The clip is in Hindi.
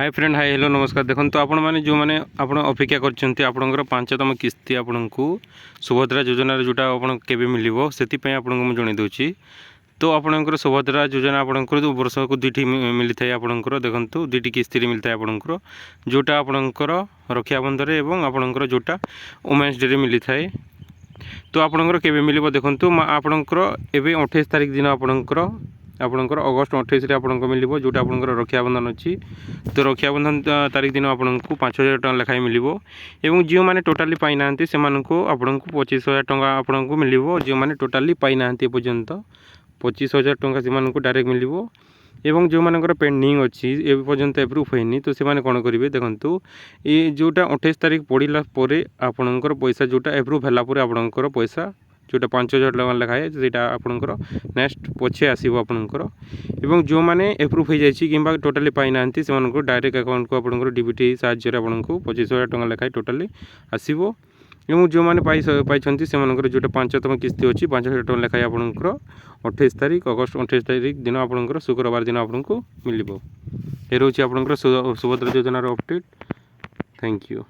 हाय फ्रेंड हाय हेलो नमस्कार। देखो तो आपण मैंने जो मैंने आप अपेक्षा कर पांचतम किस्ती आपण को सुभद्रा योजना जोटा आप मिल से आपको जन दूसरी। तो आपंकर सुभद्रा योजना आपंकर वर्ष को दुईटी मिली था आपंकर देखो दुईटी किस्ती मिलता है आपंकर जोटा आपंकर रक्षाबंधन और आपंकर जोटा वुमेन्स डे मिली थाए। तो आपंकर केवे मिल देखो आपंकर एवं 28 तारीख दिन आपंकर आपंकर अगस्ट 28 आपको मिल जोटा आपंकर रक्षाबंधन अच्छी। तो रक्षाबंधन तारीख दिन आपको 5,000 टका लेखाएं मिल और जो मैंने टोटाली पाई ना से आपको 25,000 टका आपको मिल जो मैंने टोटाली पाई ना पर्यंत 25,000 टका से डायरेक्ट मिल एवं जो मानकर पेंडिंग अच्छी ए पर्यंत एप्रूव होनी। तो से कौन करेंगे देखो ये जोटा 28 तारीख पड़ा आपणकर पैसा जोटा एप्रूव है आपणकर पैसा जोटा 5,000 टका लेखाए से आपणकर नेक्स्ट पछे आसो आपणकर एवं जो मैंने एप्रूव हो जाए कि टोटाली पाई ना से डायरेक्ट अकाउंट को आपणकर डीबीटी साहाय्य आपको 25,000 टका लेखाए टोटाली आसो। एवं जो मैंने पाई से जोटा 5तम किस्ती अच्छी 5,000 टका लेखाए आपणकर 28 तारीख अगस्ट 28 तारीख दिन आपणकर शुक्रवार दिन आपको मिल। ये रोचे आपणकर सुभद्रा योजनार अपडेट। Thank you.